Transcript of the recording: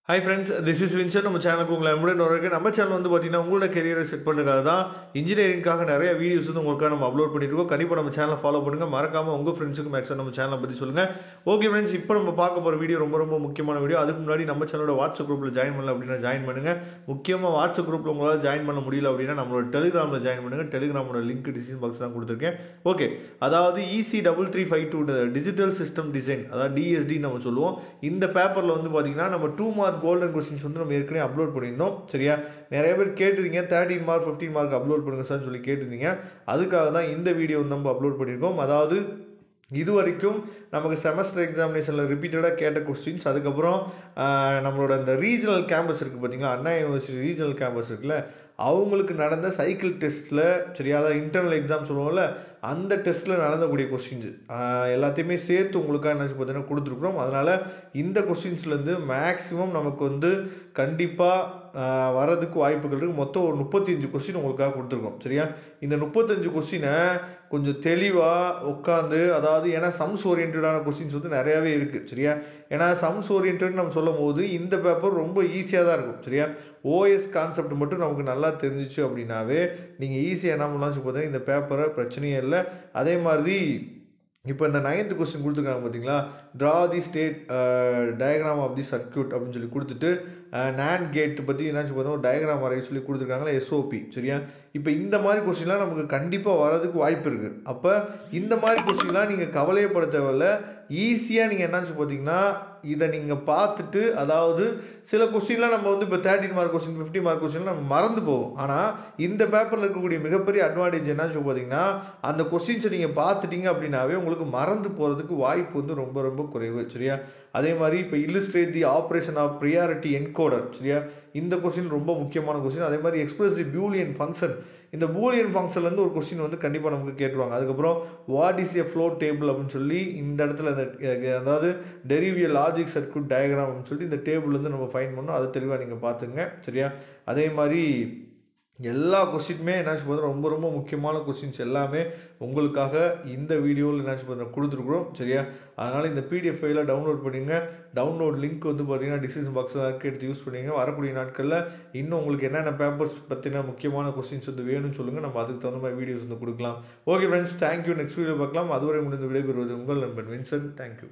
Hi friends, this is Vincent. நம்ம சேனலுக்கு உங்களை அன்புடன் வரவேற்கிறேன். நம்ம சேனல் வந்து பார்த்தீங்கன்னா உங்களோட கெரியரை செட் பண்ணுறதுக்காக தான் இன்ஜினியரிங்காக நிறைய வீடியோஸ் வந்து உங்களுக்காக நம்ம அப்லோட் பண்ணியிருக்கோம். கண்டிப்பாக நம்ம சேனலை ஃபாலோ பண்ணுங்கள். மறக்காமல் உங்கள் ஃப்ரெண்ட்ஸுக்கு மேக்ஸிமம் நம்ம சேனலை பற்றி சொல்லுங்கள். ஓகே ஃப்ரெண்ட்ஸ், இப்போ நம்ம பார்க்க போகிற வீடியோ ரொம்ப முக்கியமான வீடியோ. அதுக்கு முன்னாடி நம்ம சேனலோட வாட்ஸ்அப் குரூப்பில் ஜாயின் பண்ணல அப்படின்னா ஜாயின் பண்ணுங்கள். முக்கியமாக வாட்ஸ்அப் குரூப்பில் உங்களால் ஜாயின் பண்ண முடியல அப்படின்னா நம்மளோட டெலிகிராமில் ஜாயின் பண்ணுங்கள். டெலிகிராமோட லிங்க் டிஸ்கிரிப்ஷன் பாக்ஸ் தான் கொடுத்துருக்கேன். ஓகே, அதாவது EC3352 டிஜிட்டல் சிஸ்டம் டிசைன், அதாவது DSD நம்ம சொல்லுவோம். இந்த பேப்பரில் வந்து பார்த்தீங்கன்னா நம்ம 2 மார்க் கோல்டன் கொஸ்டின்ஸ் நம்ம ஏற்கனவே அப்லோட் பண்ணியிருந்தோம். சரியா, நிறைய பேர் கேட்டிருந்தீங்க 13 மார்க் 15 மார்க் அப்லோட் பண்ணுங்க சார் சொல்லி கேட்டிருந்தீங்க. அதுக்காக தான் இந்த வீடியோ நம்ம அப்லோட் பண்ணியிருக்கோம். அதாவது இது வரைக்கும் நமக்கு செமஸ்டர் எக்ஸாமினேஷனில் ரிப்பீட்டடாக கேட்ட கொஸ்டின்ஸ், அதுக்கப்புறம் நம்மளோட இந்த ரீஜனல் கேம்பஸ் இருக்குது பார்த்தீங்களா, அண்ணா யூனிவர்சிட்டி ரீஜனல் கேம்பஸ் இருக்குல்ல, அவங்களுக்கு நடந்த சைக்கிள் டெஸ்ட்டில், சரியா, அதாவது இன்டர்னல் எக்ஸாம் சொல்லுவோம்ல, அந்த டெஸ்ட்டில் நடந்தக்கூடிய கொஸ்டின்ஸ் எல்லாத்தையுமே சேர்த்து உங்களுக்காக என்ன பார்த்தீங்கன்னா கொடுத்துருக்குறோம். அதனால் இந்த கொஸ்டின்ஸ்லேருந்து மேக்ஸிமம் நமக்கு வந்து கண்டிப்பாக வரதுக்கு வாய்ப்புகள் இருக்குது. மொத்தம் ஒரு 35 கொஸ்டின் உங்களுக்காக கொடுத்துருக்கோம். சரியா, இந்த 35 கொஸ்டினை கொஞ்சம் தெளிவாக உட்காந்து, அதாவது ஏன்னா சம்ஸ் ஓரியன்டான கொஸ்டின்ஸ் வந்து நிறையாவே இருக்குது. சரியா, ஏன்னா சம்ஸ் ஓரியன்ட் நம்ம சொல்லும் போது இந்த பேப்பர் ரொம்ப ஈஸியாக தான் இருக்கும். சரியா, OS கான்செப்ட் மட்டும் நமக்கு நல்லா தெரிஞ்சிச்சு அப்படின்னாவே நீங்கள் ஈஸியாக என்ன பண்ணலாம்னு பார்த்தீங்கன்னா இந்த பேப்பரை பிரச்சனையே இல்லை. அதே மாதிரி இப்போ இந்த 9th கொஸ்டின் கொடுத்துருக்காங்க பார்த்தீங்களா, draw the state diagram of the circuit அப்படின்னு சொல்லி கொடுத்துட்டு NAND கேட் பற்றி என்னாச்சு பார்த்தோம் ஒரு டயக்ராம் வரைய சொல்லி கொடுத்துருக்காங்களா, SOP. சரியா, இப்போ இந்த மாதிரி கொஸ்டின்லாம் நமக்கு கண்டிப்பாக வரதுக்கு வாய்ப்பு இருக்குது. அப்போ இந்த மாதிரி கொஸ்டின்லாம் நீங்கள் கவலையப்பட தேவையில்ல. ஈஸியாக நீங்கள் என்னாச்சு பார்த்தீங்கன்னா இதை நீங்கள் பார்த்துட்டு, அதாவது சில கொஸ்டின்லாம் நம்ம வந்து இப்போ 13 மார்க் கொஸ்டின் 50 மார்க் கொஸ்டின்லாம் நம்ம மறந்து போகும். ஆனால் இந்த பேப்பரில் இருக்கக்கூடிய மிகப்பெரிய அட்வான்டேஜ் என்னாச்சு பார்த்தீங்கன்னா அந்த கொஸ்டின்ஸை நீங்கள் பார்த்துட்டீங்க அப்படின்னாவே உங்களுக்கு மறந்து போகிறதுக்கு வாய்ப்பு வந்து ரொம்ப குறைவு. சரியா, அதே மாதிரி இப்போ illustrate the operation of priority encoder. சரியா, இந்த கொஸ்டின் ரொம்ப முக்கியமான கொஸ்டின். அதே மாதிரி எக்ஸ்பிரஸ் தி பூலியன் ஃபங்க்ஷன், இந்த பூலியன் ஃபங்க்ஷன்லேருந்து ஒரு கொஸ்டின் வந்து கண்டிப்பாக நமக்கு கேட்டுருவாங்க. அதுக்கப்புறம் what is a flow table அப்படின்னு சொல்லி இந்த இடத்துல அதாவது டெரிவிய லாஜிக் சர்க்யூட் டயக்ராம் அப்படின்னு சொல்லி இந்த டேபிள்லேருந்து நம்ம ஃபைன் பண்ணோம். அதை தெளிவாக நீங்கள் பார்த்துங்க. சரியா, அதே மாதிரி எல்லா கொஸ்டினுமே என்னாச்சு பார்த்தா ரொம்ப முக்கியமான கொஸ்டின்ஸ் எல்லாமே உங்களுக்காக இந்த வீடியோவில் என்னாச்சு பார்த்தா கொடுத்துருக்குறோம். சரியா, அதனால் இந்த PDF ஃபைலை டவுன்லோட் பண்ணிங்க. டவுன்லோட் லிங்க் வந்து பார்த்தீங்கன்னா டிஸ்கிரிப்ஷன் பாக்ஸில் எடுத்து யூஸ் பண்ணிங்க. வரக்கூடிய நாட்களில் இன்னும் உங்களுக்கு என்னென்ன பேப்பர்ஸ் பற்றின முக்கியமான கொஸ்டின்ஸ் வந்து வேணும்னு சொல்லுங்கள், நம்ம அதுக்கு தகுந்த மாதிரி வீடியோஸ் வந்து கொடுக்கலாம். Okay friends, thank you. Next video பார்க்கலாம். அதுவரை முடிந்து விடைபெறுவது உங்கள் நண்பன் வின்சென்ட். தேங்க்யூ.